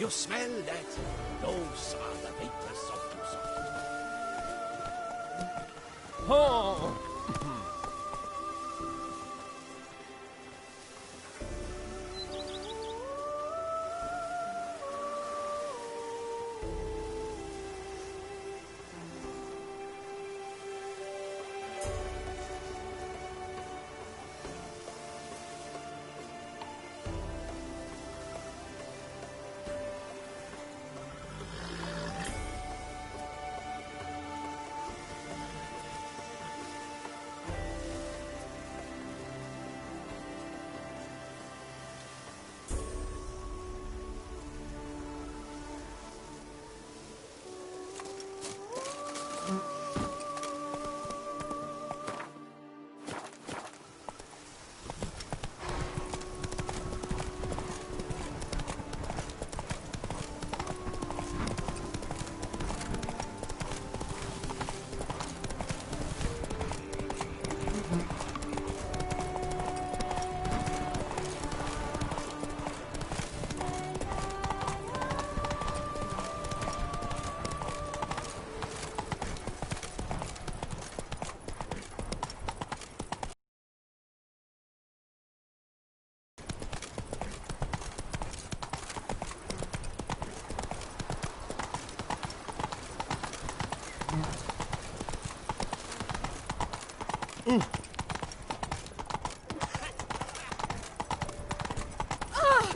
You smell that? Those are the vapors of Pasar. Oh!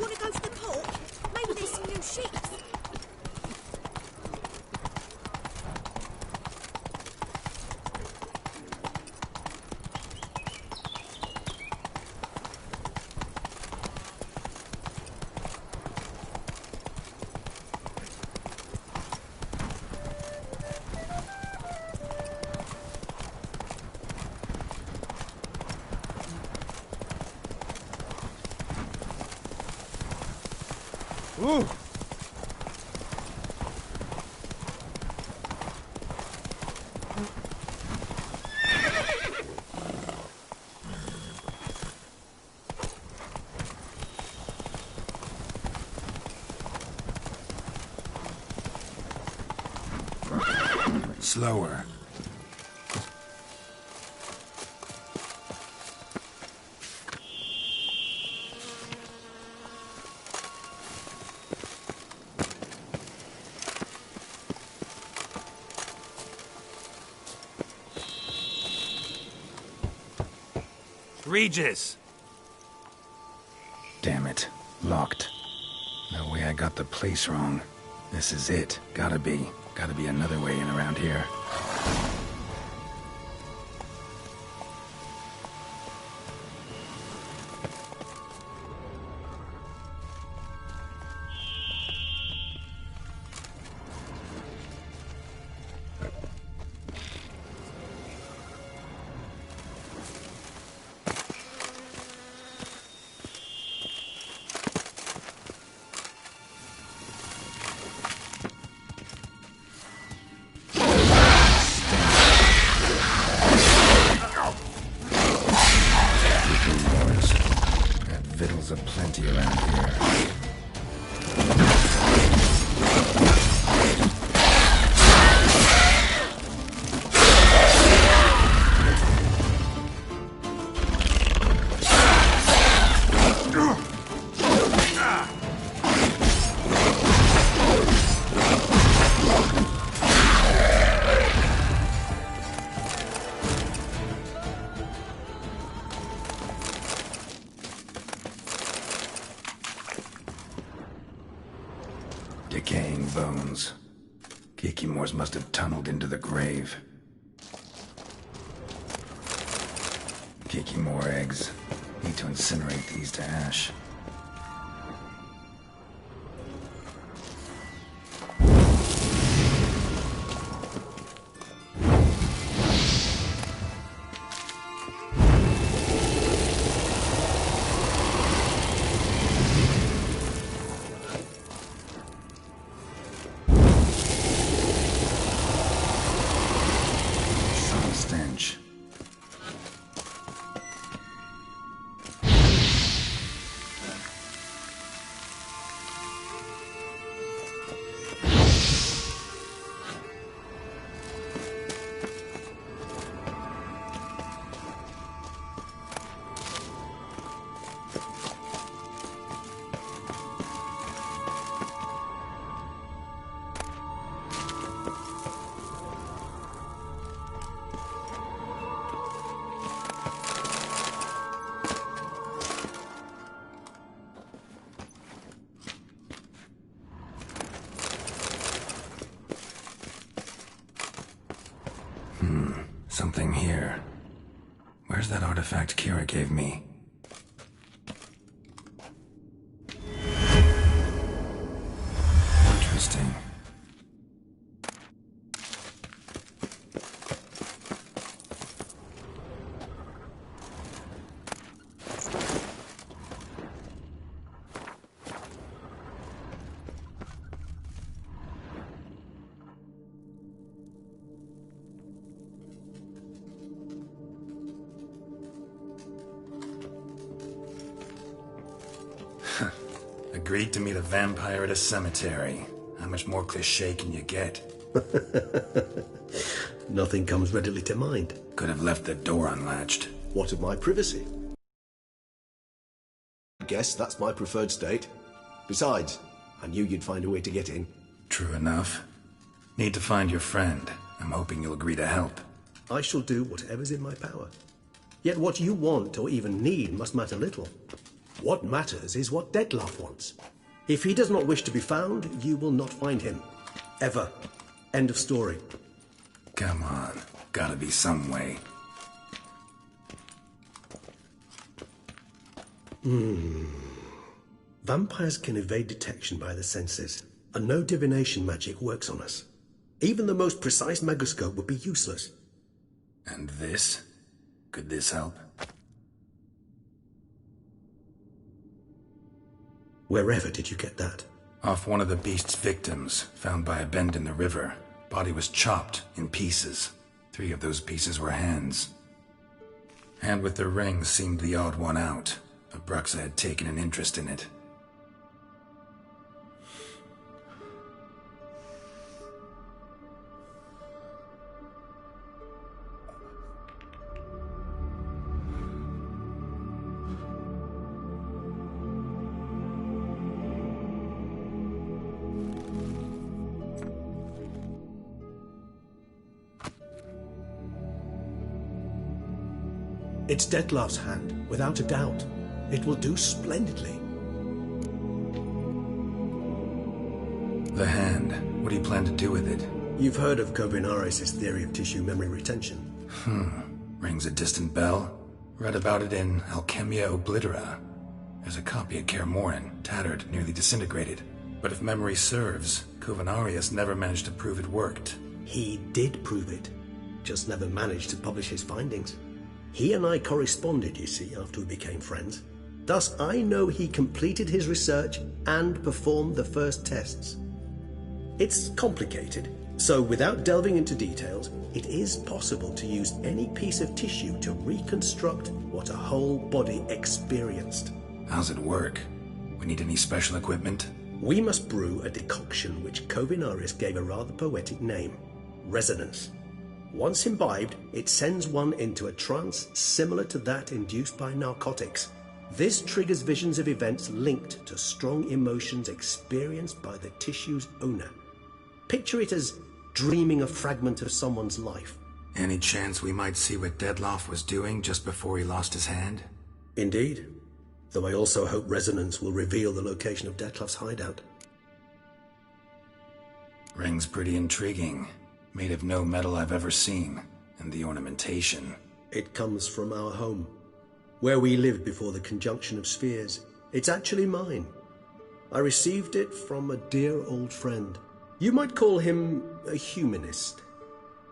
Want to go to the port? Maybe there's some new ships. Ooh! Slower. Regis! Damn it. Locked. No way I got the place wrong. This is it. Gotta be. Gotta be another way in around here. Victuals aplenty around here. Decaying bones. Kikimores must have tunneled into the grave. Kikimore eggs. Need to incinerate these to ash. Stench. Something here. Where's that artifact Kira gave me? Interesting. Agreed to meet a vampire at a cemetery. How much more cliché can you get? Nothing comes readily to mind. Could have left the door unlatched. What of my privacy? Guess that's my preferred state. Besides, I knew you'd find a way to get in. True enough. Need to find your friend. I'm hoping you'll agree to help. I shall do whatever's in my power. Yet what you want or even need must matter little. What matters is what Dettlaff wants. If he does not wish to be found, you will not find him. Ever. End of story. Come on. Gotta be some way. Vampires can evade detection by the senses, and no divination magic works on us. Even the most precise megoscope would be useless. And this? Could this help? Wherever did you get that? Off one of the beast's victims, found by a bend in the river. Body was chopped in pieces. 3 of those pieces were hands. Hand with the ring seemed the odd one out. Abruxa had taken an interest in it. It's Dettlaff's hand, without a doubt. It will do splendidly. The hand. What do you plan to do with it? You've heard of Kovinaris' theory of tissue memory retention. Rings a distant bell. Read about it in Alchemia Oblitera. There's a copy at Kaer Morhen, tattered, nearly disintegrated. But if memory serves, Kovinaris never managed to prove it worked. He did prove it, just never managed to publish his findings. He and I corresponded, you see, after we became friends. Thus, I know he completed his research and performed the first tests. It's complicated, so without delving into details, it is possible to use any piece of tissue to reconstruct what a whole body experienced. How's it work? We need any special equipment? We must brew a decoction which Kovinaris gave a rather poetic name, resonance. Once imbibed, it sends one into a trance similar to that induced by narcotics. This triggers visions of events linked to strong emotions experienced by the tissue's owner. Picture it as dreaming a fragment of someone's life. Any chance we might see what Dettlaff was doing just before he lost his hand? Indeed. Though I also hope resonance will reveal the location of Dettlaff's hideout. Ring's pretty intriguing. Made of no metal I've ever seen. And the ornamentation. It comes from our home, where we lived before the conjunction of spheres. It's actually mine. I received it from a dear old friend. You might call him a humanist.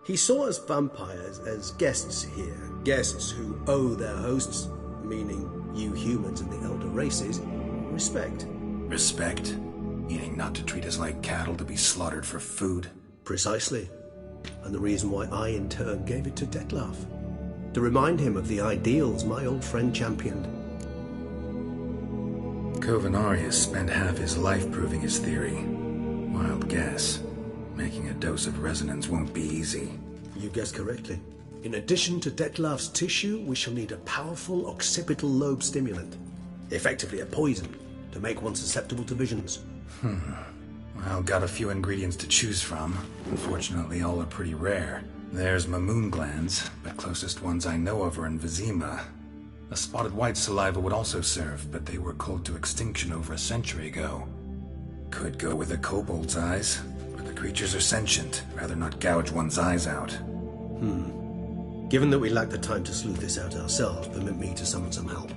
He saw us vampires as guests here, guests who owe their hosts, meaning you humans and the elder races, respect. Respect? Meaning not to treat us like cattle to be slaughtered for food? Precisely. And the reason why I in turn gave it to Dettlaff. To remind him of the ideals my old friend championed. Kovinaris spent half his life proving his theory. Wild guess. Making a dose of resonance won't be easy. You guessed correctly. In addition to Dettlaff's tissue, we shall need a powerful occipital lobe stimulant. Effectively a poison, to make one susceptible to visions. Well, got a few ingredients to choose from. Unfortunately, all are pretty rare. There's Mamoon glands, but closest ones I know of are in Vizima. A spotted white saliva would also serve, but they were cold to extinction over a century ago. Could go with a kobold's eyes, but the creatures are sentient. Rather not gouge one's eyes out. Given that we lack the time to sleuth this out ourselves, permit me to summon some help.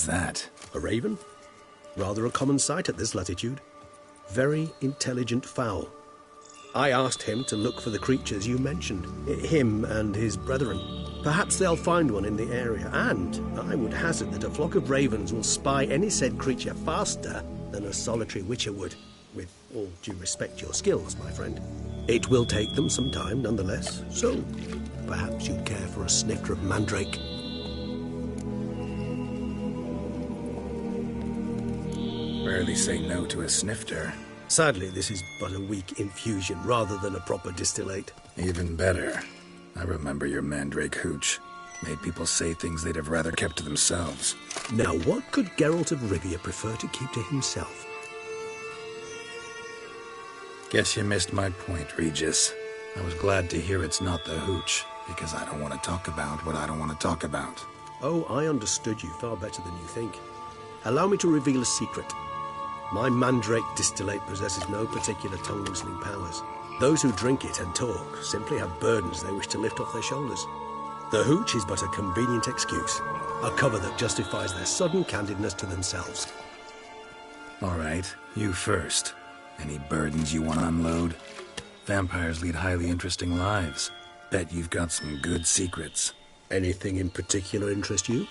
That? A raven? Rather a common sight at this latitude. Very intelligent fowl. I asked him to look for the creatures you mentioned, him and his brethren. Perhaps they'll find one in the area, and I would hazard that a flock of ravens will spy any said creature faster than a solitary witcher would, with all due respect to your skills, my friend. It will take them some time, nonetheless, so perhaps you'd care for a snifter of mandrake. Rarely say no to a snifter. Sadly, this is but a weak infusion rather than a proper distillate. Even better. I remember your mandrake hooch. Made people say things they'd have rather kept to themselves. Now, what could Geralt of Rivia prefer to keep to himself? Guess you missed my point, Regis. I was glad to hear it's not the hooch, because I don't want to talk about what I don't want to talk about. Oh, I understood you far better than you think. Allow me to reveal a secret. My mandrake distillate possesses no particular tongue-loosening powers. Those who drink it and talk simply have burdens they wish to lift off their shoulders. The hooch is but a convenient excuse, a cover that justifies their sudden candidness to themselves. All right, you first. Any burdens you want to unload? Vampires lead highly interesting lives. Bet you've got some good secrets. Anything in particular interest you?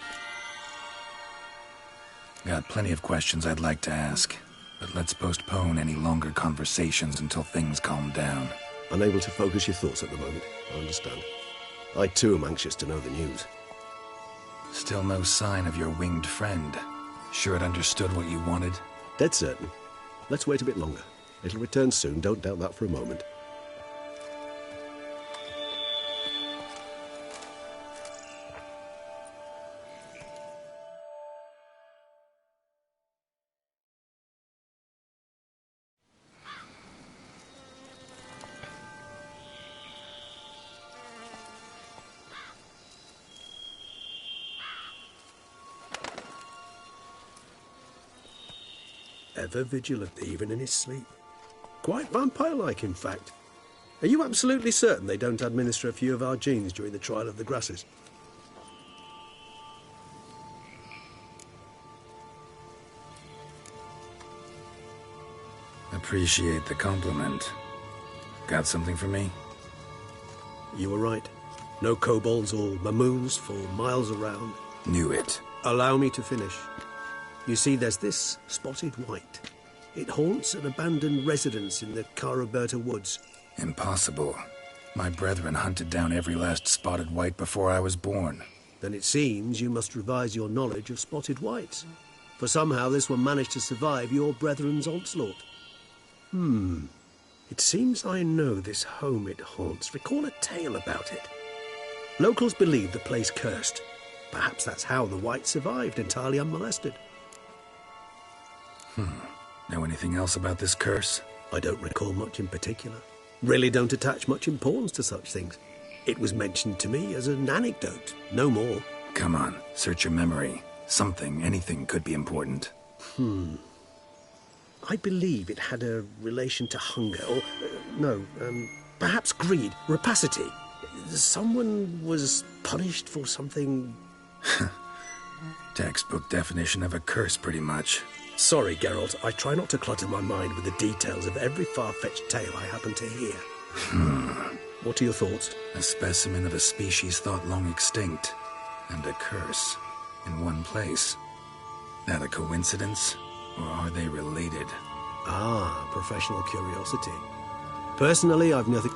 Got plenty of questions I'd like to ask, but let's postpone any longer conversations until things calm down. Unable to focus your thoughts at the moment, I understand. I too am anxious to know the news. Still no sign of your winged friend. Sure it understood what you wanted? Dead certain. Let's wait a bit longer. It'll return soon, don't doubt that for a moment. Ever vigilant, even in his sleep. Quite vampire-like, in fact. Are you absolutely certain they don't administer a few of our genes during the trial of the grasses? Appreciate the compliment. Got something for me? You were right. No kobolds or mamoons for miles around. Knew it. Allow me to finish. You see, there's this spotted white. It haunts an abandoned residence in the Caraberta woods. Impossible. My brethren hunted down every last spotted white before I was born. Then it seems you must revise your knowledge of spotted whites. For somehow this one managed to survive your brethren's onslaught. It seems I know this home it haunts. Recall a tale about it. Locals believe the place cursed. Perhaps that's how the white survived entirely unmolested. Know anything else about this curse? I don't recall much in particular. Really don't attach much importance to such things. It was mentioned to me as an anecdote, no more. Come on, search your memory. Something, anything could be important. I believe it had a relation to hunger, or, perhaps greed, rapacity. Someone was punished for something... Textbook definition of a curse, pretty much. Sorry, Geralt, I try not to clutter my mind with the details of every far-fetched tale I happen to hear. What are your thoughts? A specimen of a species thought long extinct, and a curse, in one place. That a coincidence, or are they related? Ah, professional curiosity. Personally, I've nothing...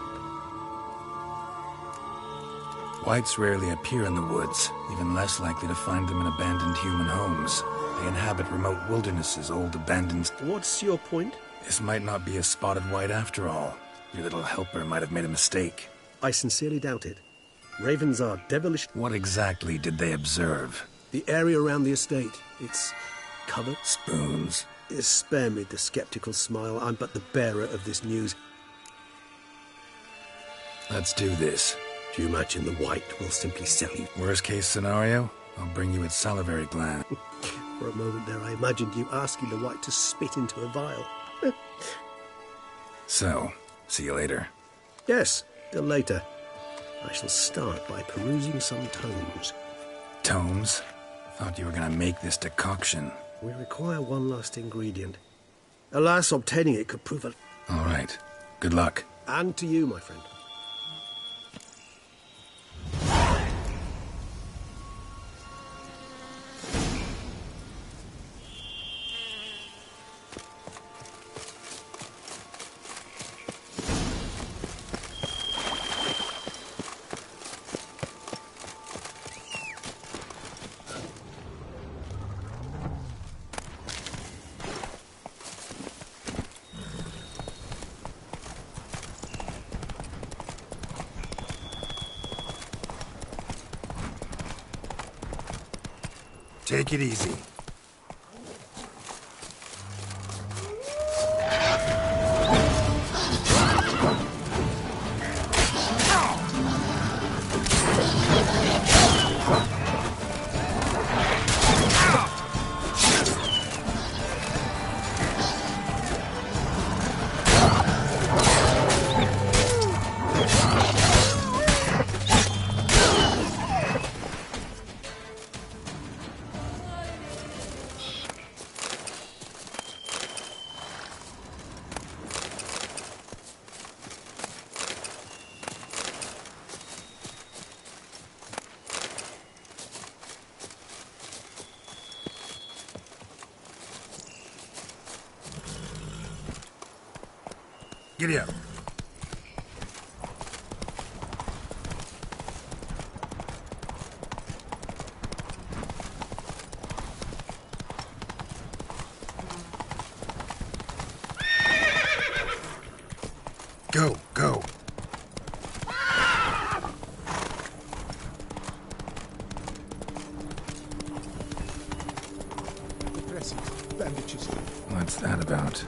Whites rarely appear in the woods, even less likely to find them in abandoned human homes. They inhabit remote wildernesses, old abandoned... What's your point? This might not be a spotted white after all. Your little helper might have made a mistake. I sincerely doubt it. Ravens are devilish... What exactly did they observe? The area around the estate, it's covered. Spoons. Spare me the skeptical smile. I'm but the bearer of this news. Let's do this. Do you imagine the white will simply sell you? Worst case scenario, I'll bring you its salivary gland. For a moment there, I imagined you asking the white to spit into a vial. So, see you later. Yes, till later. I shall start by perusing some tomes. Tomes? Thought you were gonna make this decoction. We require one last ingredient. Alas, obtaining it could prove a... All right. Good luck. And to you, my friend. Take it easy. Giddy up. Go, go. Dressings, bandages. What's that about?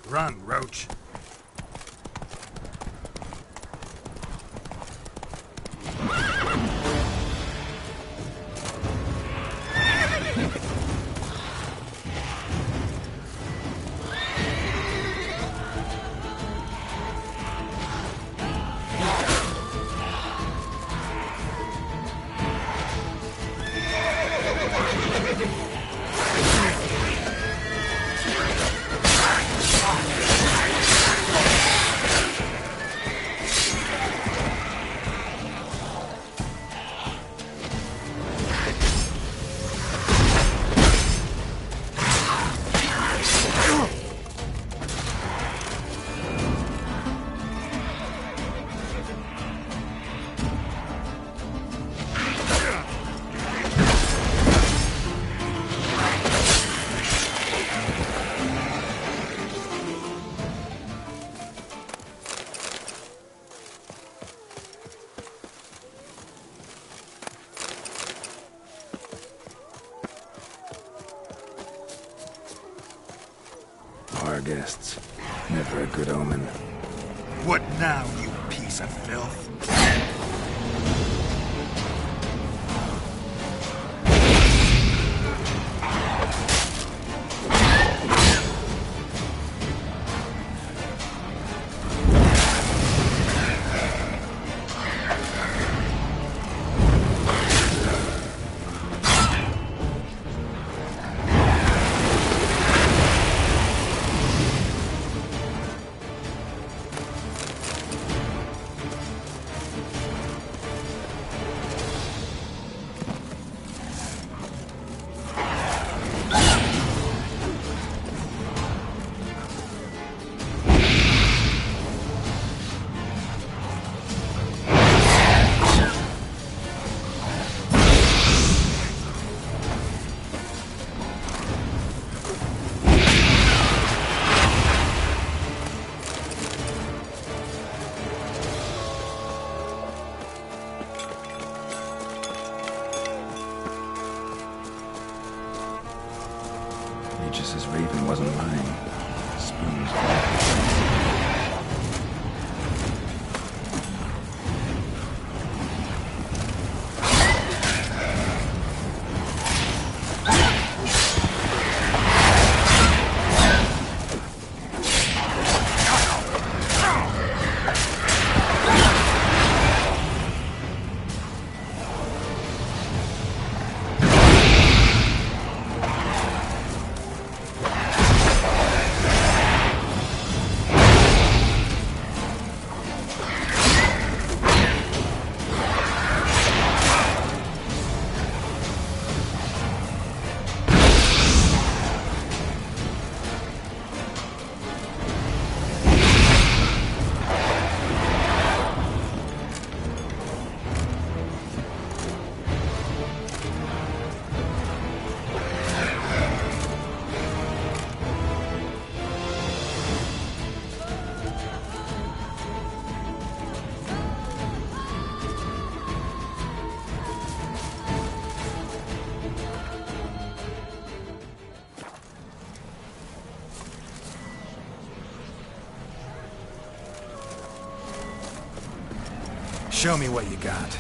Run, Roach. exists. Never a good omen. What now, you piece of filth? Regis's raven wasn't mine. Spoon's Show me what you got.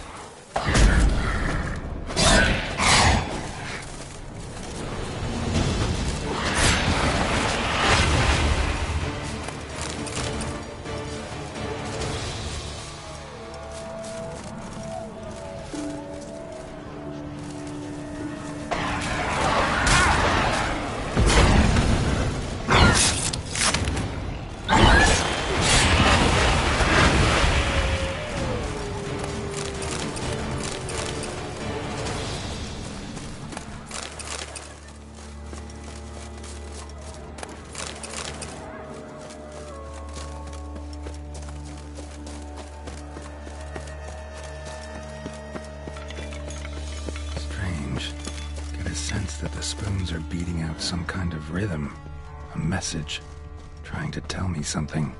That the spoons are beating out some kind of rhythm, a message, trying to tell me something.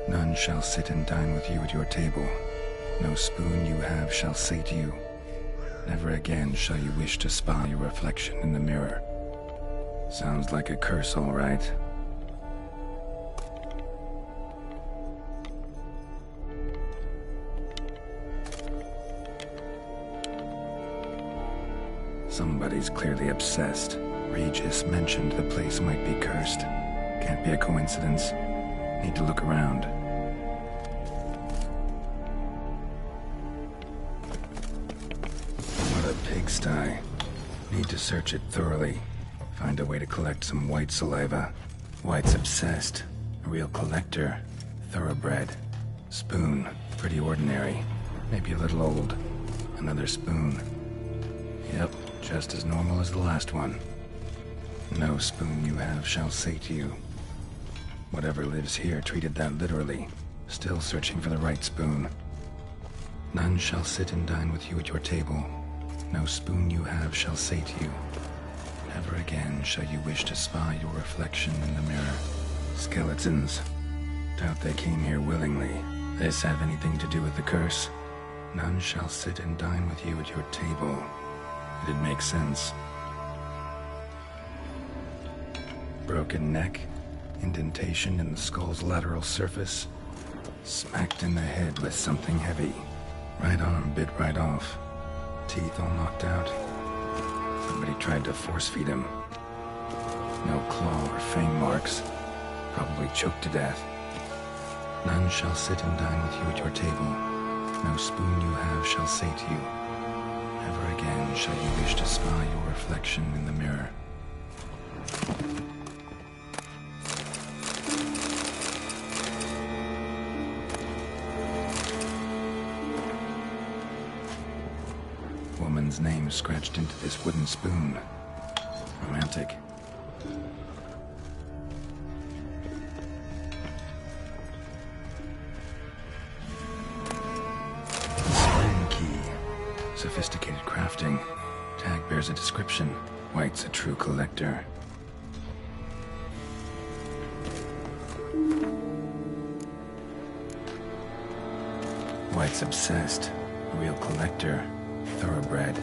None shall sit and dine with you at your table. No spoon you have shall say to you, never again shall you wish to spy your reflection in the mirror. Sounds like a curse, all right. Somebody's clearly obsessed. Regis mentioned the place might be cursed. Can't be a coincidence. Need to look around. What a pigsty. Need to search it thoroughly. Find a way to collect some white saliva. White's obsessed. A real collector. Thoroughbred. Spoon. Pretty ordinary. Maybe a little old. Another spoon. Yep, just as normal as the last one. No spoon you have shall say to you, Whatever lives here treated that literally. Still searching for the right spoon. None shall sit and dine with you at your table. No spoon you have shall sate you. Never again shall you wish to spy your reflection in the mirror. Skeletons. Doubt they came here willingly. This have anything to do with the curse? None shall sit and dine with you at your table. It'd make sense. Broken neck. Indentation in the skull's lateral surface. Smacked in the head with something heavy. Right arm bit right off. Teeth all knocked out. Somebody tried to force feed him. No claw or fang marks. Probably choked to death. None shall sit and dine with you at your table. No spoon you have shall sate you. Never again shall you wish to spy your reflection in the mirror. Woman's name scratched into this wooden spoon. Romantic. Spring key. Sophisticated crafting. Tag bears a description. White's a true collector. White's obsessed. A real collector. Thoroughbred.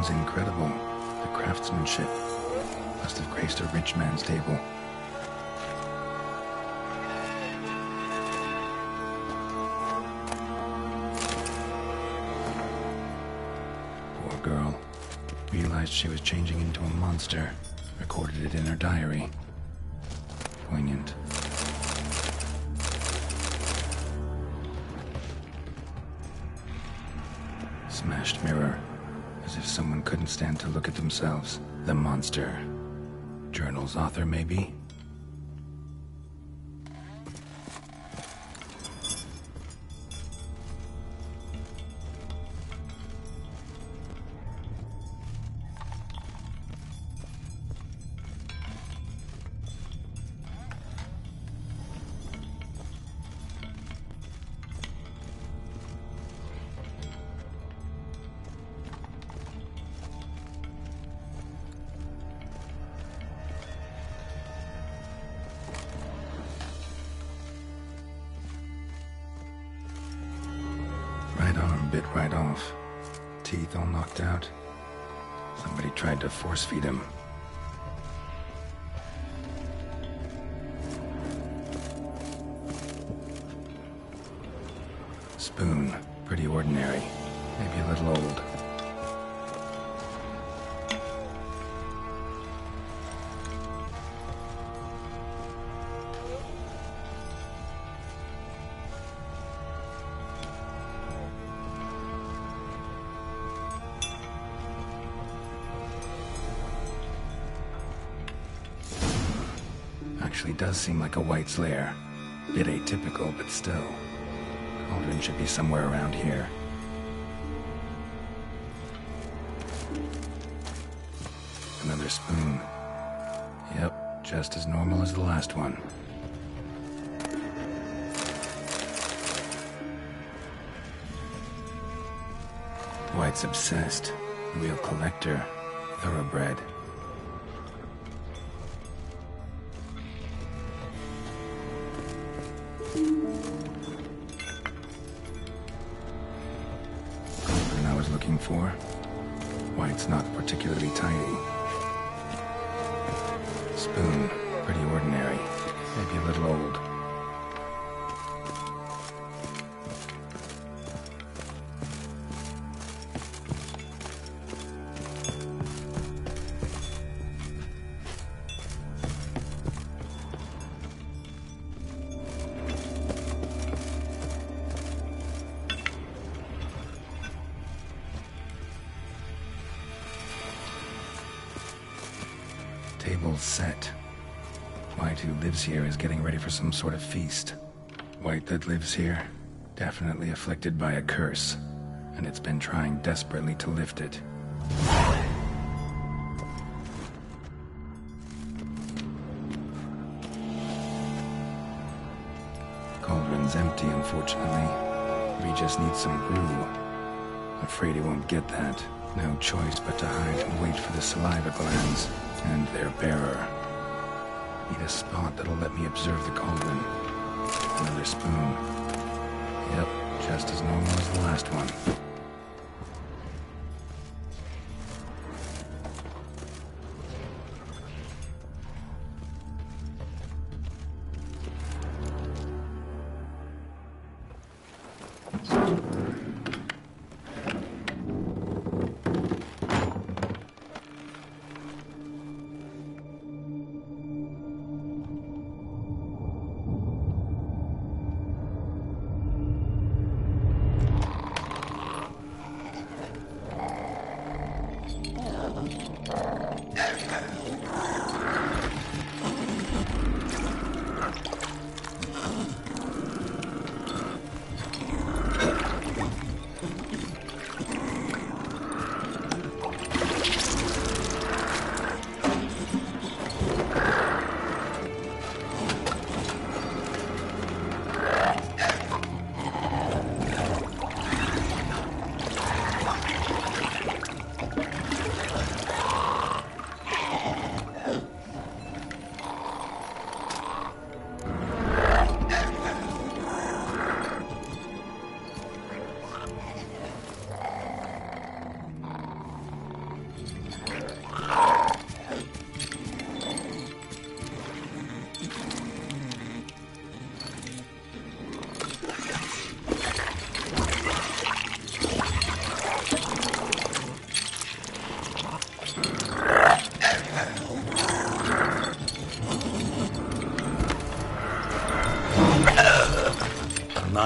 stone's incredible. The craftsmanship must have graced a rich man's table. Poor girl. Realized she was changing into a monster. Recorded it in her diary. Poignant. Smashed mirror. As if someone couldn't stand to look at themselves. The monster. Journal's author, maybe? Right arm bit right off. Teeth all knocked out. Somebody tried to force feed him. Spoon. Pretty ordinary. Maybe a little old. Actually does seem like a White's lair. Bit atypical, but still. Cauldron should be somewhere around here. Another spoon. Yep, just as normal as the last one. White's obsessed. Real collector. Thoroughbred. Cauldron I was looking for. White's not particularly tidy. Spoon, pretty ordinary. Maybe a little old. Table's set. White, who lives here, is getting ready for some sort of feast. White that lives here, definitely afflicted by a curse, and it's been trying desperately to lift it. Cauldron's empty, unfortunately. We just need some brew. Afraid he won't get that. No choice but to hide and wait for the saliva glands and their bearer. Need a spot that'll let me observe the cauldron. Another spoon. Yep, just as normal as the last one.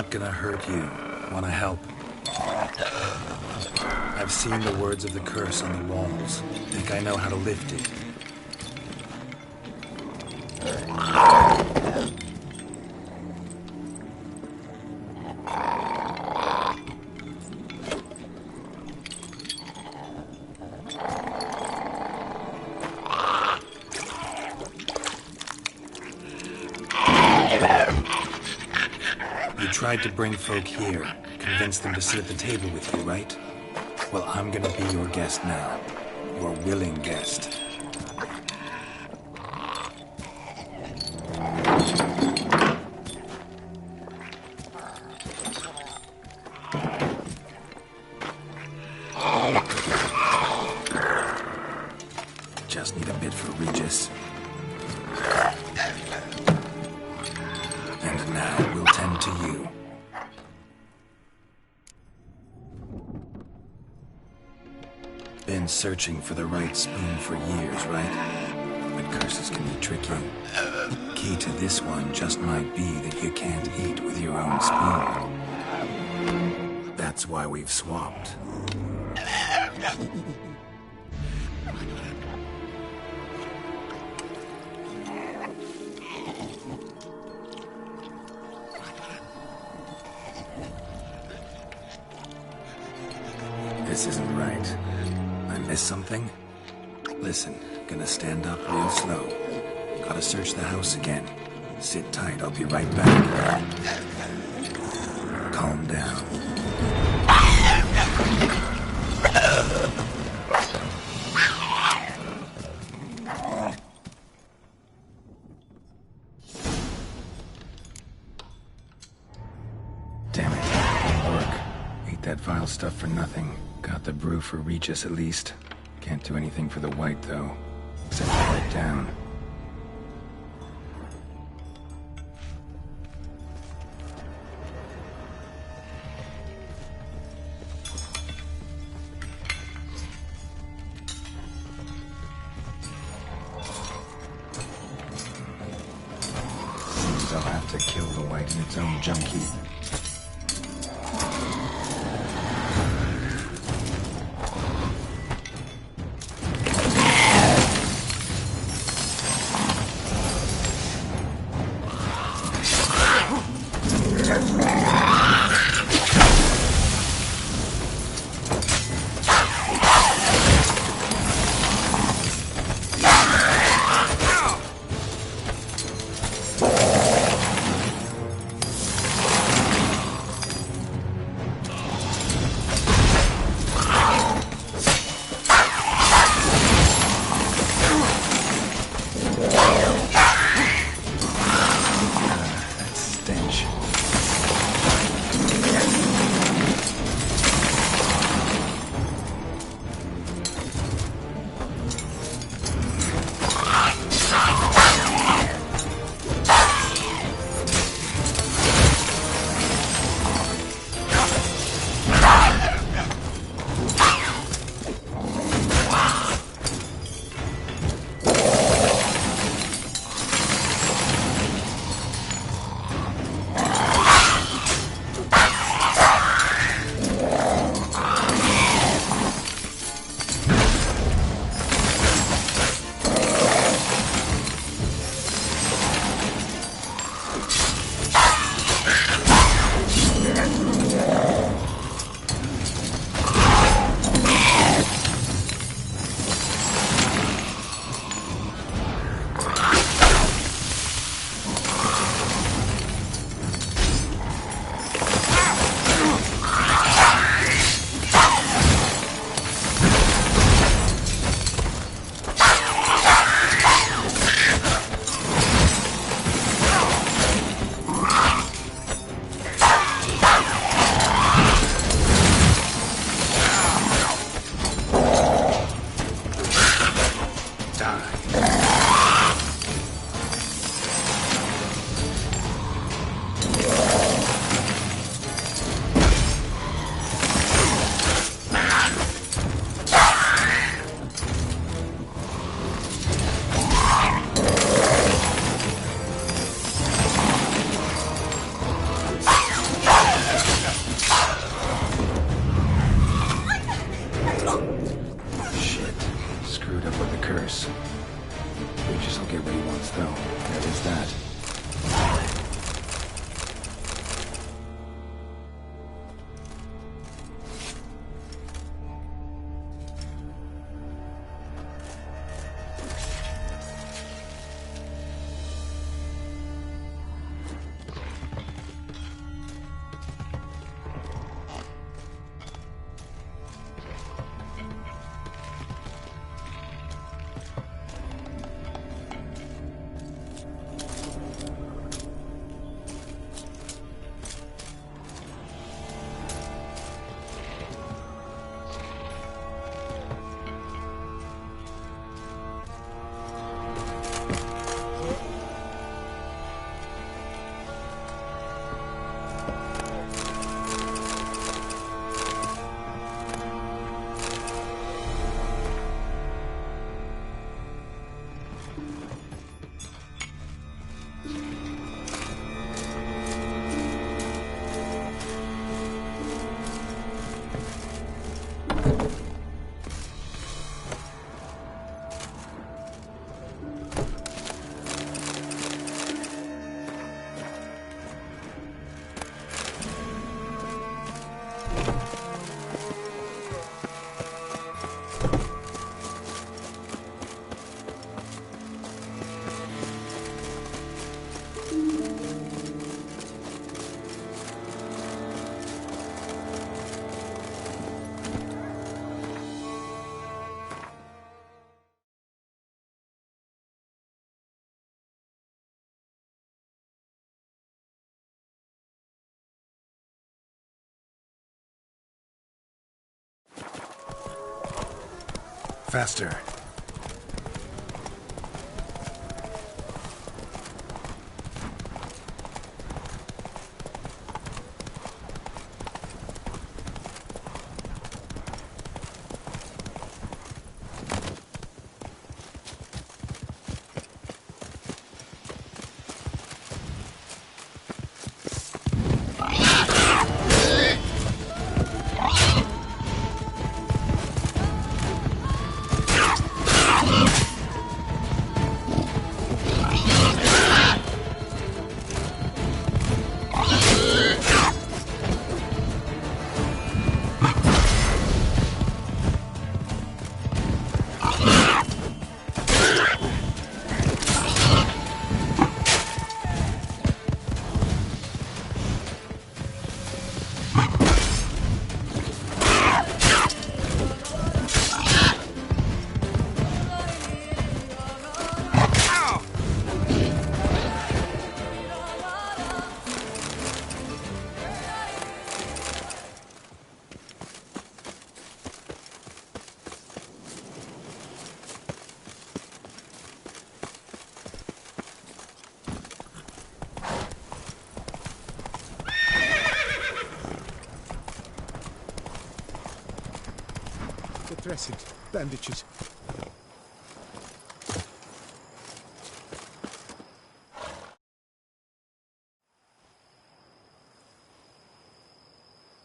not gonna hurt you. Wanna help? I've seen the words of the curse on the walls. Think I know how to lift it. You tried to bring folk here, convince them to sit at the table with you, right? Well, I'm gonna be your guest now. Your willing guest. Just need a bit for Regis. And now we'll tend to you. Been searching for the right spoon for years, right? But curses can be tricky. Key to this one just might be that you can't eat with your own spoon. That's why we've swapped. This isn't right. I missed something? Listen, gonna stand up real slow. Gotta search the house again. Sit tight, I'll be right back. Calm down. Damn it, didn't work. Ate that vile stuff for nothing. Got the brew for Regis at least. Can't do anything for the white though. Except write it down. Seems I'll have to kill the white in its own junk heap. curse. Regis will get what he wants, though. There is that. Faster. The dressings, bandages.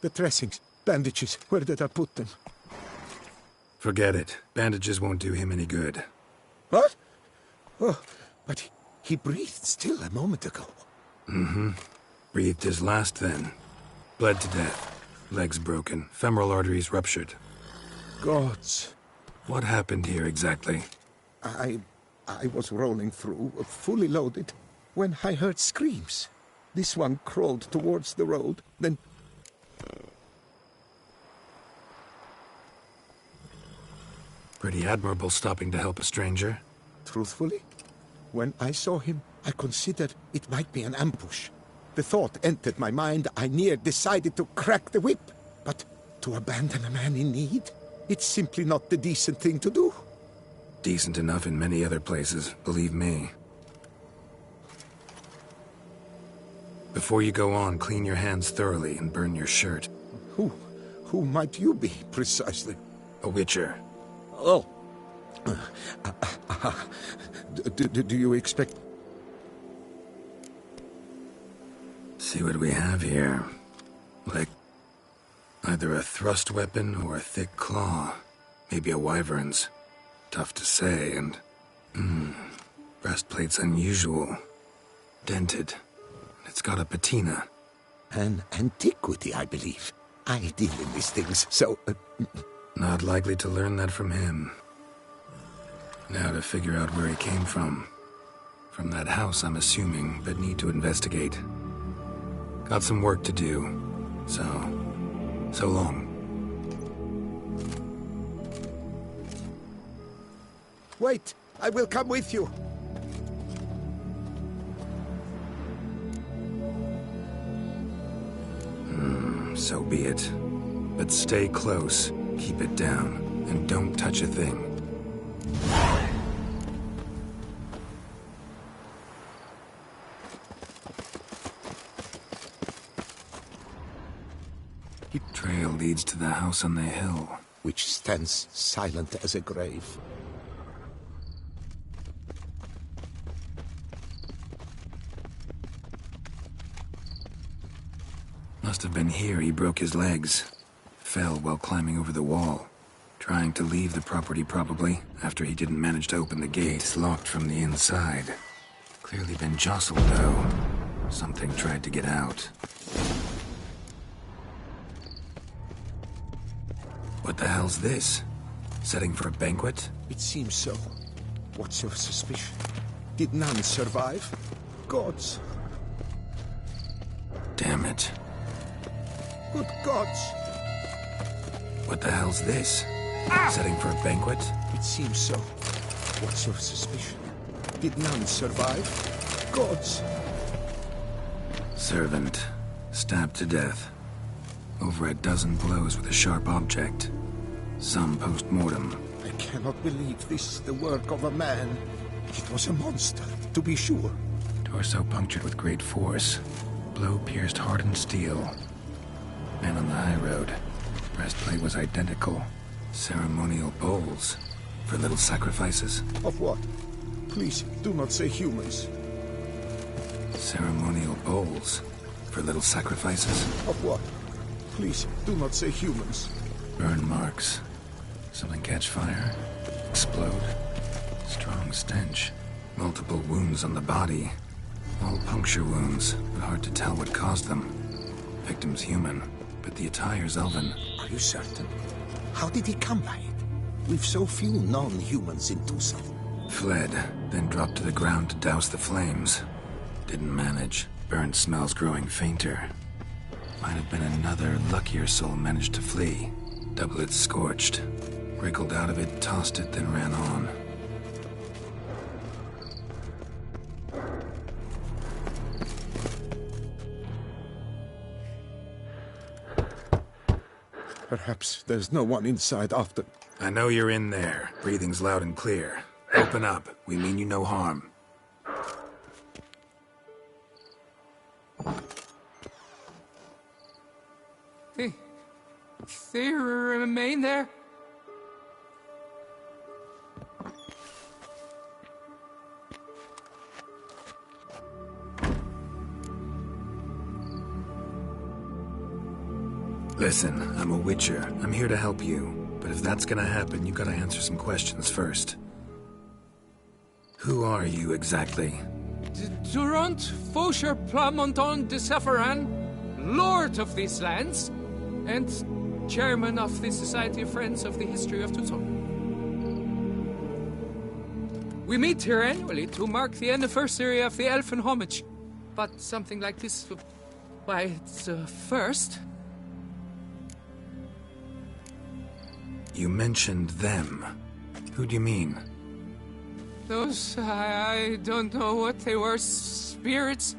The dressings, bandages. Where did I put them? Forget it. Bandages won't do him any good. What? Oh, but he breathed still a moment ago. Mm-hmm. Breathed his last then. Bled to death. Legs broken. Femoral arteries ruptured. Gods. What happened here exactly? I was rolling through, fully loaded, when I heard screams. This one crawled towards the road, then... Pretty admirable stopping to help a stranger. Truthfully, when I saw him, I considered it might be an ambush. The thought entered my mind, I near decided to crack the whip. But to abandon a man in need? It's simply not the decent thing to do. Decent enough in many other places, believe me. Before you go on, clean your hands thoroughly and burn your shirt. Who might you be, precisely? A witcher. Oh. Do you expect... See what we have here. Like either a thrust weapon or a thick claw. Maybe a wyvern's. Tough to say, and... breastplate's unusual. Dented. It's got a patina. An antiquity, I believe. I deal in these things, so... Not likely to learn that from him. Now to figure out where he came from. From that house, I'm assuming, but need to investigate. Got some work to do. So long. Wait, I will come with you. So be it. But stay close, keep it down, and don't touch a thing. Trail leads to the house on the hill. Which stands silent as a grave. Must have been here he broke his legs. Fell while climbing over the wall. Trying to leave the property probably, after he didn't manage to open the gate. It's locked from the inside. Clearly been jostled though. Something tried to get out. What the hell's this? Setting for a banquet? It seems so. What's your suspicion? Did none survive? Gods. Damn it. Good gods. What the hell's this? Setting for a banquet? It seems so. What's your suspicion? Did none survive? Gods. Servant. Stabbed to death. Over a dozen blows with a sharp object. Some post-mortem. I cannot believe this is the work of a man. It was a monster, to be sure. Torso punctured with great force. Blow pierced hardened steel. Man on the high road. Breastplate was identical. Ceremonial bowls. For little sacrifices. Of what? Please, do not say humans. Ceremonial bowls. For little sacrifices. Of what? Please, do not say humans. Burn marks. Something catch fire. Explode. Strong stench. Multiple wounds on the body. All puncture wounds, but hard to tell what caused them. Victim's human, but the attire's elven. Are you certain? How did he come by it? We've so few non-humans in Tucson. Fled, then dropped to the ground to douse the flames. Didn't manage. Burnt smells growing fainter. Might have been another luckier soul managed to flee. Double it scorched. Wriggled out of it, tossed it, then ran on. Perhaps there's no one inside after... I know you're in there. Breathing's loud and clear. Open up. We mean you no harm. They remain there? Listen, I'm a witcher. I'm here to help you. But if that's gonna happen, you gotta answer some questions first. Who are you exactly? Durant Faucher Plamonton de Safaran, Lord of these lands, and Chairman of the Society of Friends of the History of Tucson. We meet here annually to mark the anniversary of the Elfin Homage. But something like this, why, it's a first. You mentioned them. Who do you mean? Those, I don't know what they were, spirits.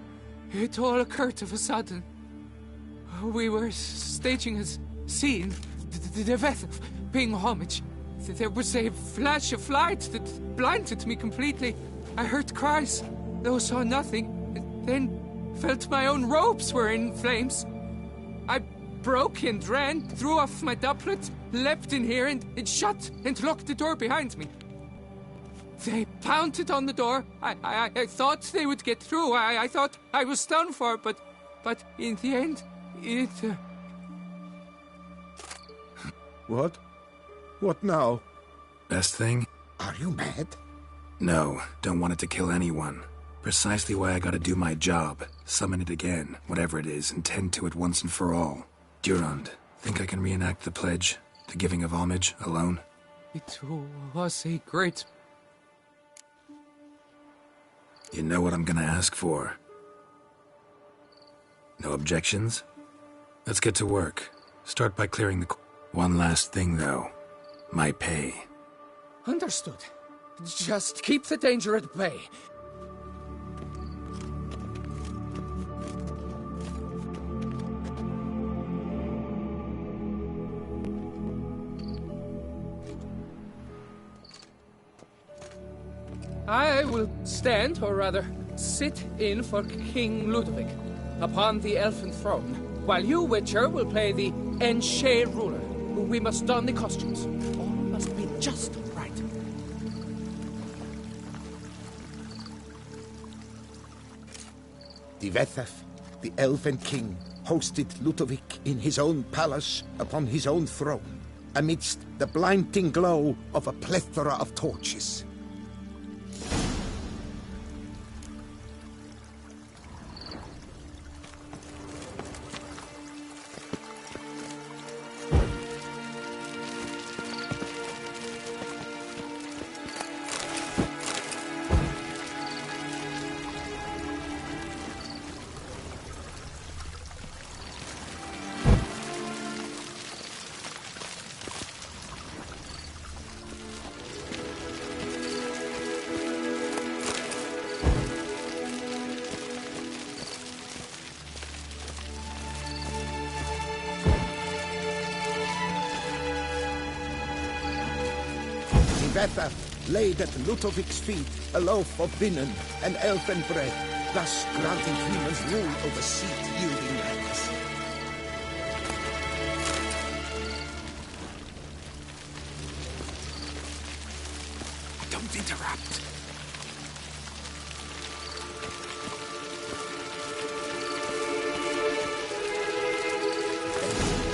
It all occurred of a sudden. We were staging a scene, the death of paying homage. There was a flash of light that blinded me completely. I heard cries, though saw nothing, then felt my own robes were in flames. I broke and ran, threw off my doublet, leapt in here and shut and locked the door behind me. They pounded on the door. I thought they would get through. I thought I was done for, but in the end, it... What? What now? Best thing? you mad? No, don't want it to kill anyone. Precisely why I gotta do my job. Summon it again, whatever it is, and tend to it once and for all. Durand, think I can reenact the pledge, the giving of homage, alone? It was a great... You know what I'm gonna ask for. No objections? Let's get to work. Start by clearing the... One last thing, though. My pay. Understood. Just keep the danger at bay. I will stand, or rather, sit in for King Ludovic upon the elfin throne, while you, Witcher, will play the Enche ruler. We must don the costumes. All must be just right. Divethef, the elven king, hosted Ludovic in his own palace upon his own throne, amidst the blinding glow of a plethora of torches. Divethef laid at Ludovic's feet a loaf of binen and elfin bread, thus granting humans rule over seed-yielding lands. Don't interrupt.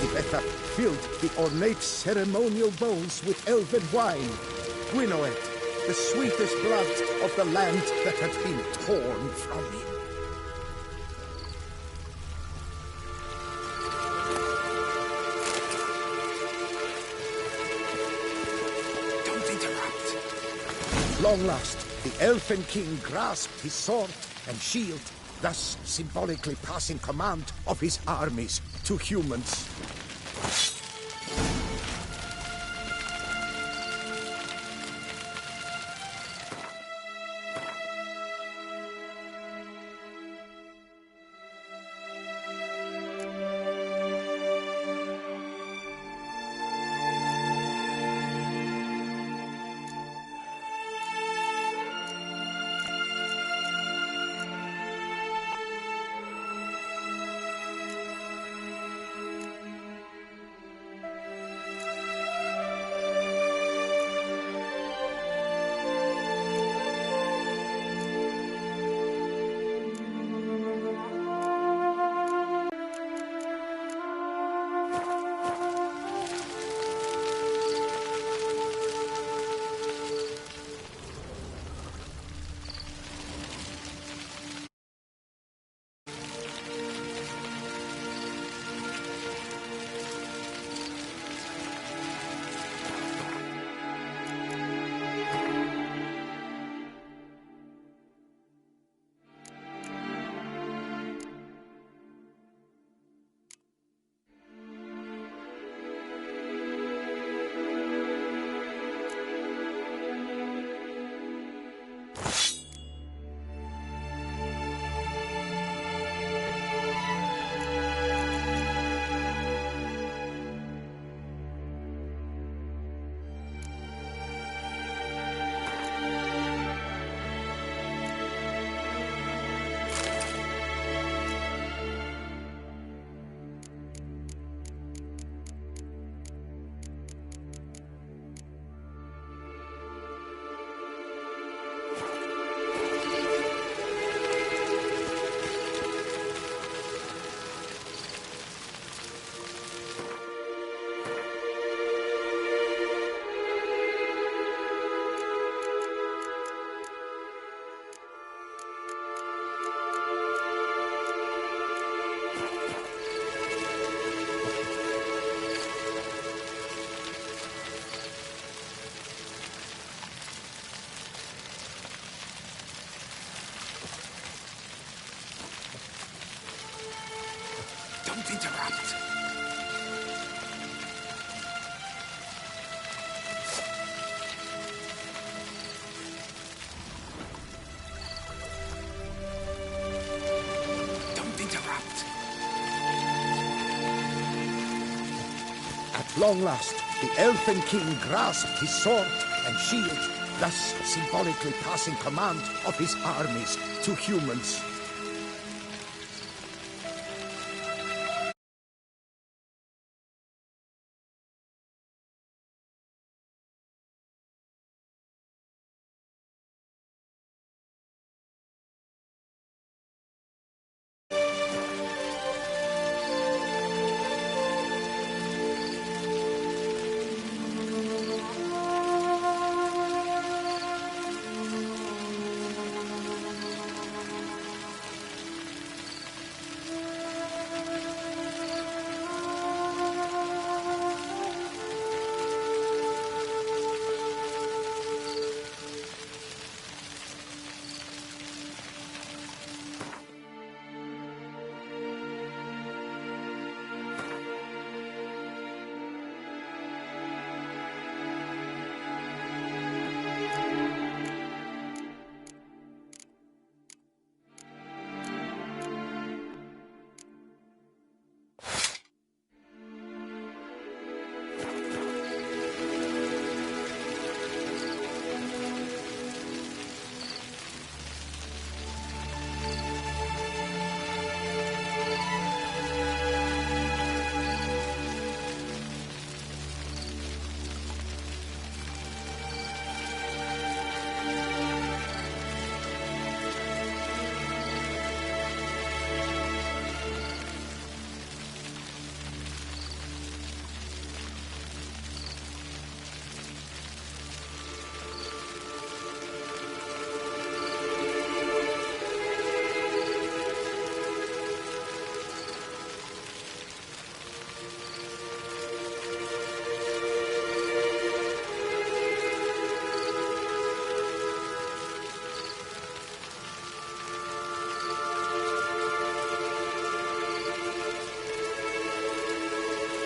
Divethef filled the ornate ceremonial bowls with elven wine, Gwinoet, the sweetest blood of the land that had been torn from him. Don't interrupt. Long last, the elfin king grasped his sword and shield, thus symbolically passing command of his armies to humans. long last, the Elfin King grasped his sword and shield, thus symbolically passing command of his armies to humans.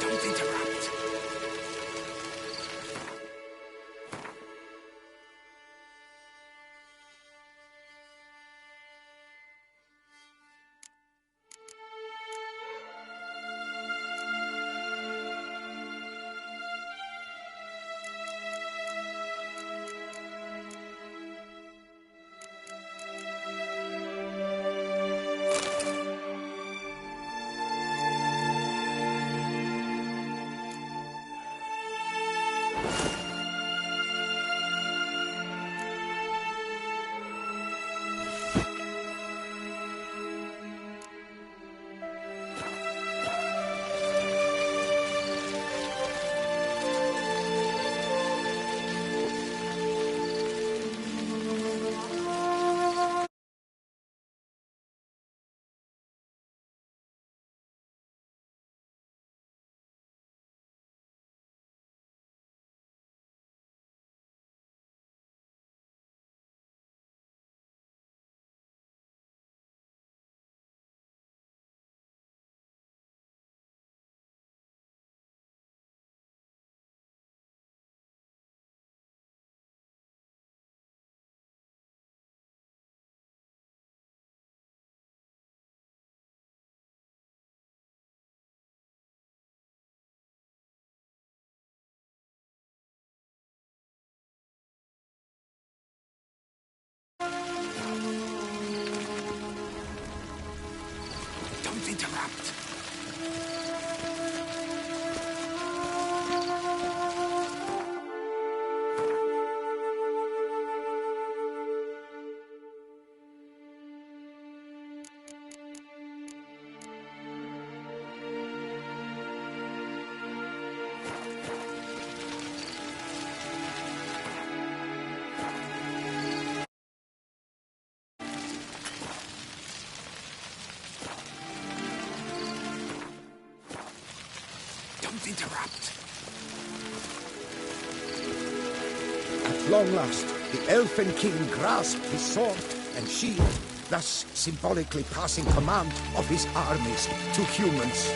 Don't interrupt. Don't interrupt. At long last, the Elfin King grasped his sword and shield, thus symbolically passing command of his armies to humans.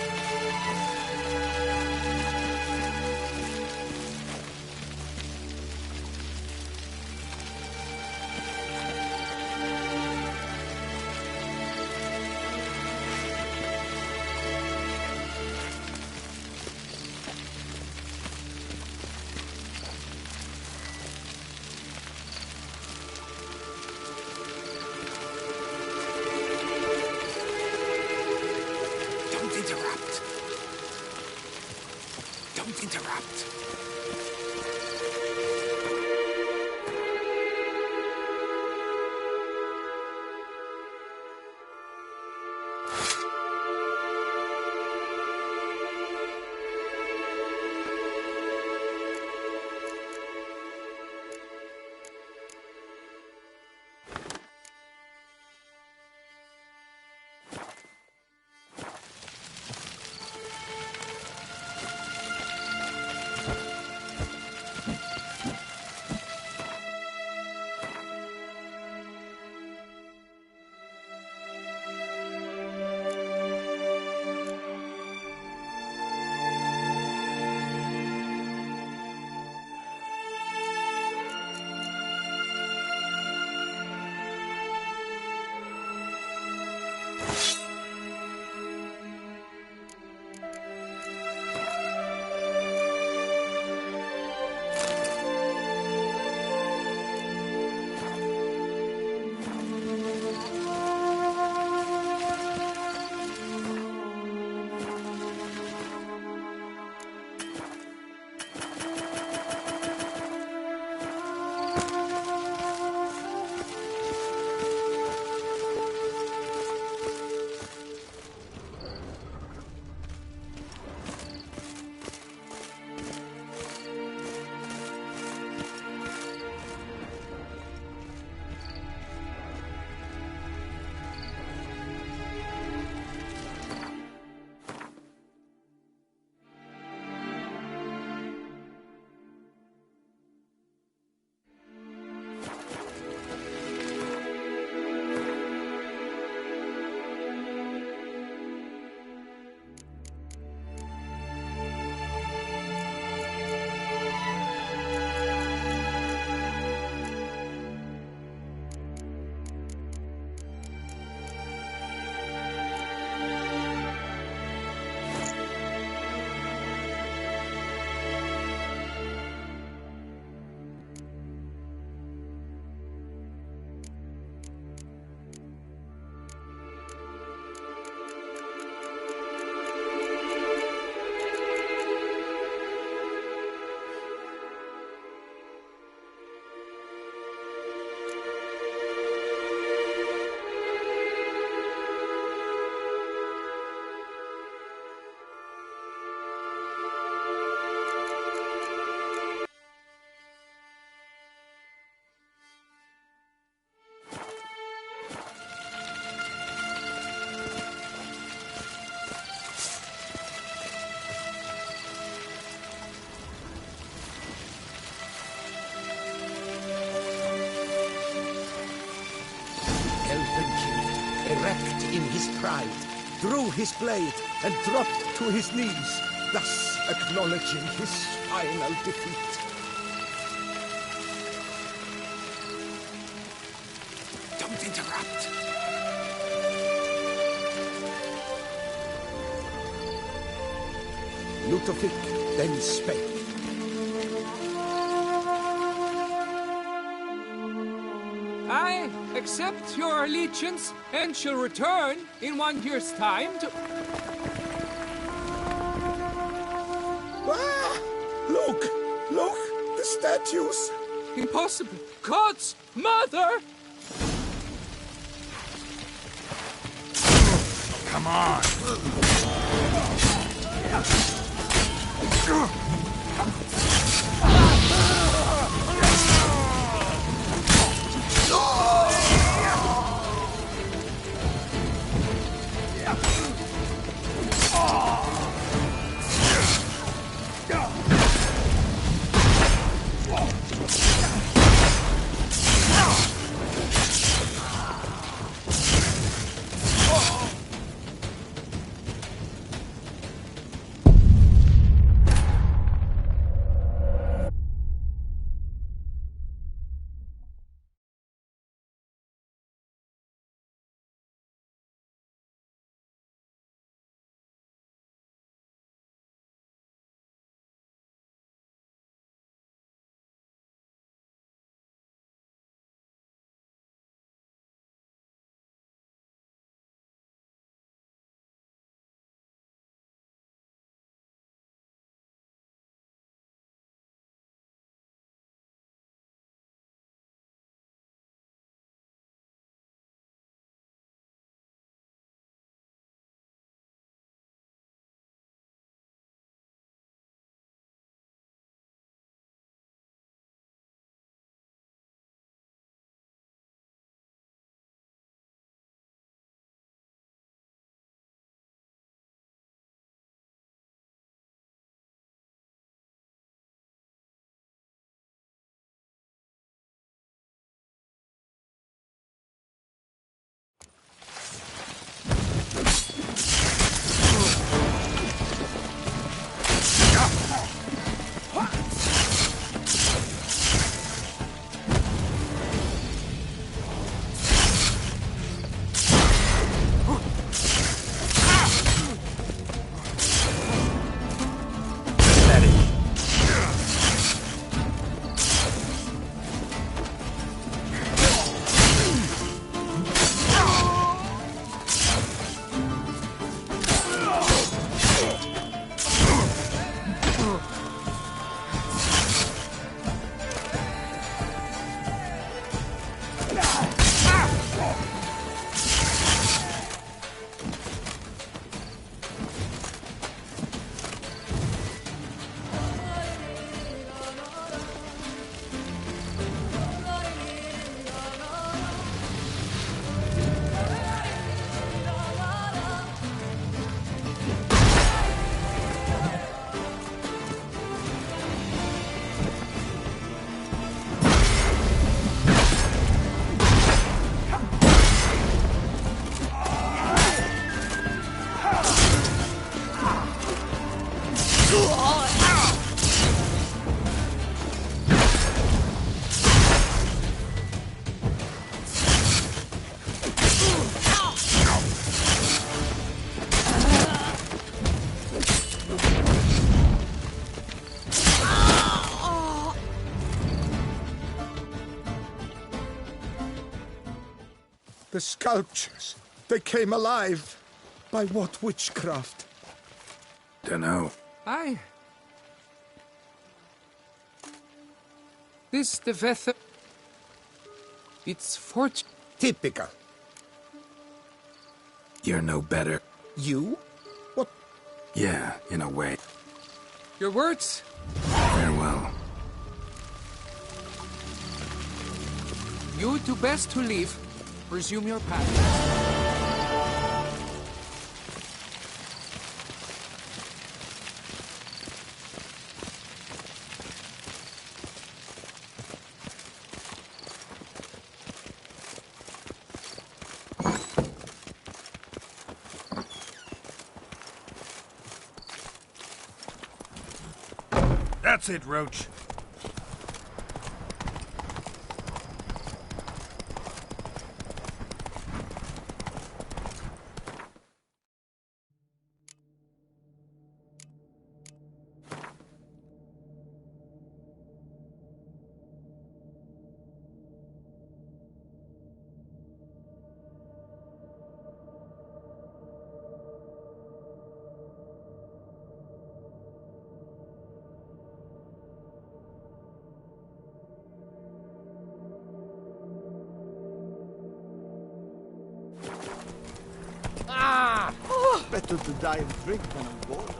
wrecked in his pride, drew his blade and dropped to his knees, thus acknowledging his final defeat. Don't interrupt. Ludovic then spake. I accept your allegiance and shall return in 1 year's time to... Ah! Look! Look! The statues! Impossible! God's mother! Come on. The sculptures, they came alive. By what witchcraft? Dunno. This the Vether... It's fortune... Typical. You're no better. You? What? Yeah, in a way. Your words? Farewell. You do best to leave. Resume your path. That's it, Roach. Better to die of drink than of boredom.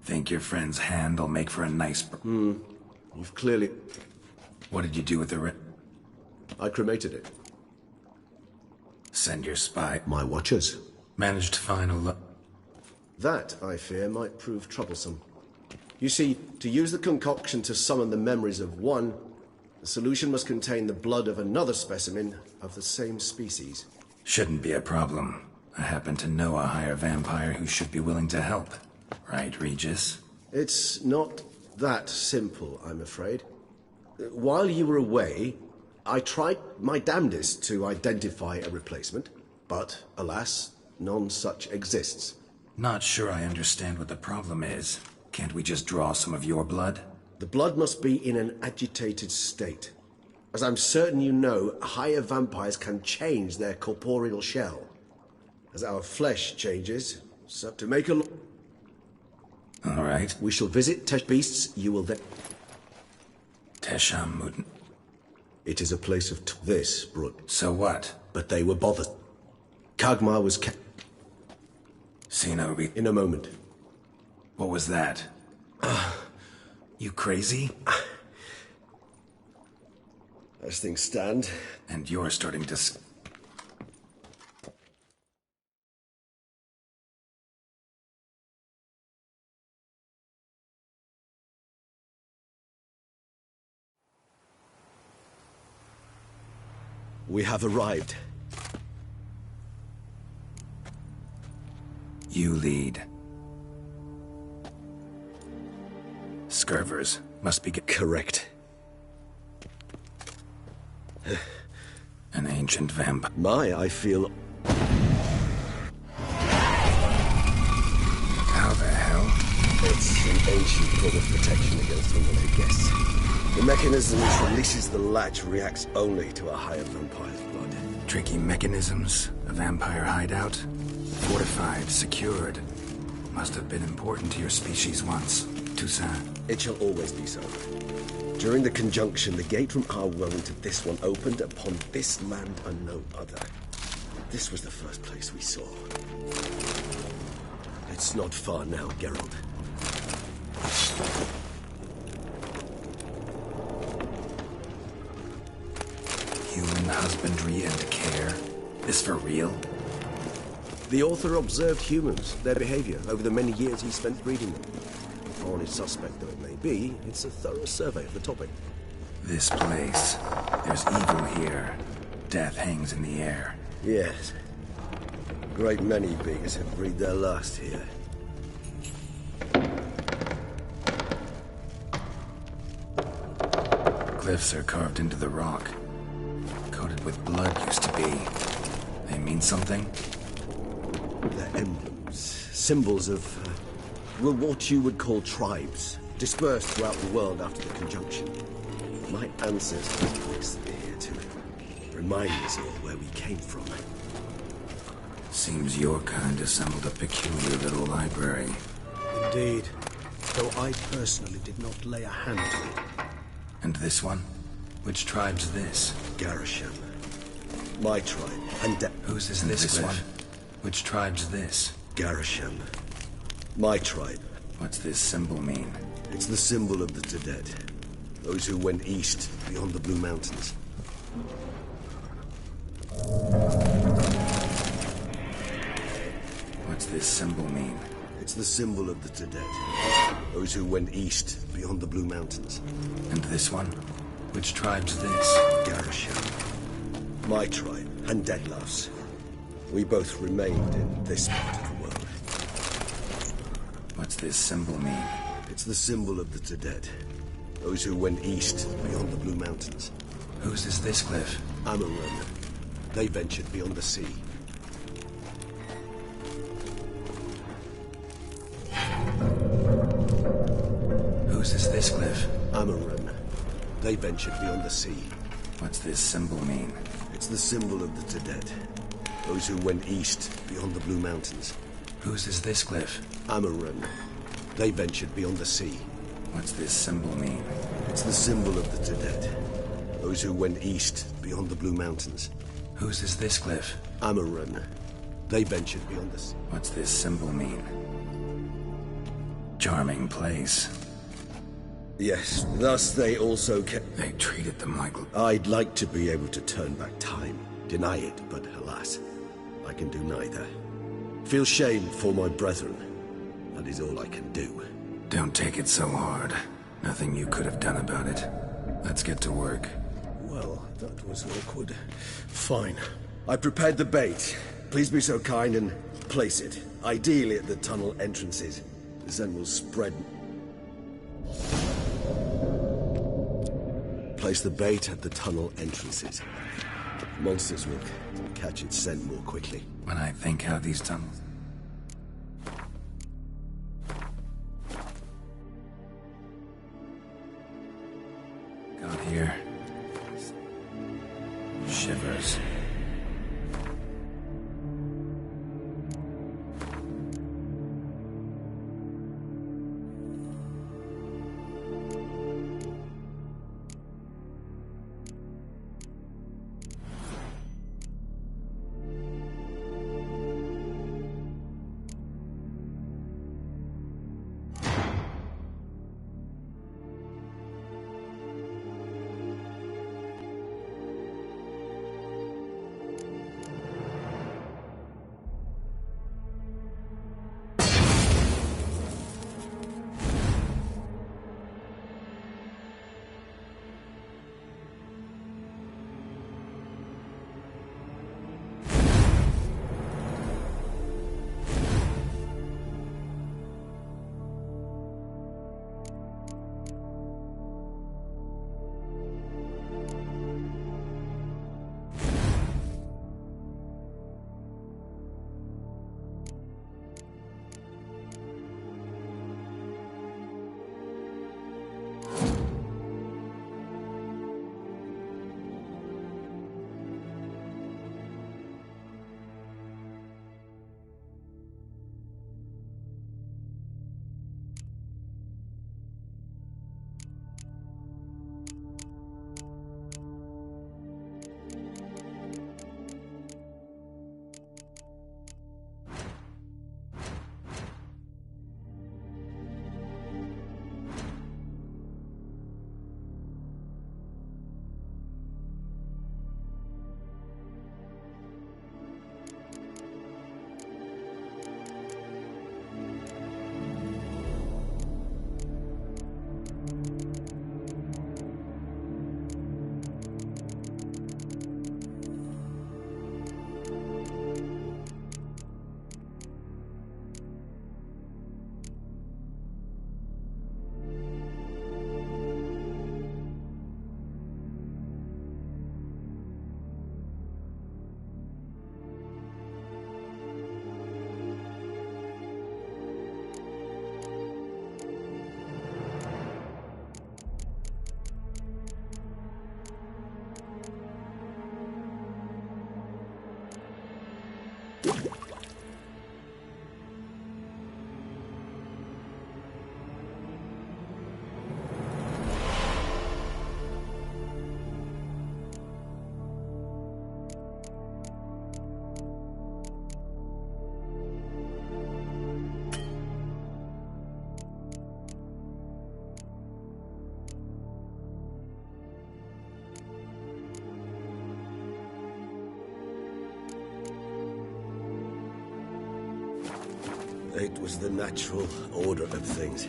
Think your friend's hand'll make for a nice... You've clearly... What did you do with the I cremated it. Send your spy. My watchers. Managed to find a That, I fear, might prove troublesome. You see, to use the concoction to summon the memories of one, the solution must contain the blood of another specimen of the same species. Shouldn't be a problem. I happen to know a higher vampire who should be willing to help. Right, Regis? It's not that simple, I'm afraid. While you were away, I tried my damnedest to identify a replacement, but alas, none such exists. Not sure I understand what the problem is. Can't we just draw some of your blood? The blood must be in an agitated state. As I'm certain you know, higher vampires can change their corporeal shell. As our flesh changes, so to make a... All right. We shall visit Tesh Beasts, you will then... Teshamud. It is a place of this, Brook. So what? But they were bothered. Kagmar was Sino, in a moment. What was that? You crazy? As things stand... And you're starting to... We have arrived. You lead. Scurvers must be... Correct. An ancient vampire. I feel... How the hell? It's an ancient form of protection against unwanted guests. The mechanism which releases the latch reacts only to a higher vampire's blood. Tricky mechanisms, a vampire hideout. Fortified, secured. Must have been important to your species once, Toussaint. It shall always be so. During the conjunction, the gate from our world into this one opened upon this land and no other. This was the first place we saw. It's not far now, Geralt. Human husbandry and care. This for real? The author observed humans, their behavior, over the many years he spent breeding them. Honest suspect though it may be, it's a thorough survey of the topic. This place. There's evil here. Death hangs in the air. Yes. A great many beings have breathed their last here. Cliffs are carved into the rock. Coated with blood used to be. They mean something? They're emblems, symbols of, what you would call tribes, dispersed throughout the world after the conjunction. My ancestors placed them here to remind us of where we came from. Seems your kind assembled a peculiar little library. Indeed, though I personally did not lay a hand to it. And this one? Which tribe's this? Garisham. My tribe, and Whose is this one? Which tribe's this? Garisham. My tribe. What's this symbol mean? It's the symbol of the Dead. Those who went east, beyond the Blue Mountains. What's this symbol mean? It's the symbol of the Dead. Those who went east, beyond the Blue Mountains. And this one? Which tribe's this? Garisham. My tribe, and Deadloughs. We both remained in this part of the world. What's this symbol mean? It's the symbol of the Dead. Those who went east, beyond the Blue Mountains. Whose is this cliff? Amarun. They ventured beyond the sea. Whose is this cliff? Amarun. They ventured beyond the sea. What's this symbol mean? It's the symbol of the Dead. Those who went east, beyond the Blue Mountains. Whose is this cliff? Amarun. They ventured beyond the sea. What's this symbol mean? It's the symbol of the Dead. Those who went east, beyond the Blue Mountains. Whose is this cliff? Amarun. They ventured beyond the sea. What's this symbol mean? Charming place. Yes, thus they also kept... They treated them like... I'd like to be able to turn back time. Deny it, but alas, I can do neither. Feel shame for my brethren. That is all I can do. Don't take it so hard. Nothing you could have done about it. Let's get to work. Well, that was awkward. Fine. I prepared the bait. Please be so kind and place it. Ideally at the tunnel entrances. Then we'll spread... Place the bait at the tunnel entrances. Monsters will catch its scent more quickly. When I think how these tunnels... got here. Shivers. was the natural order of things.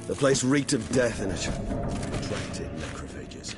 The place reeked of death and it attracted necrophages.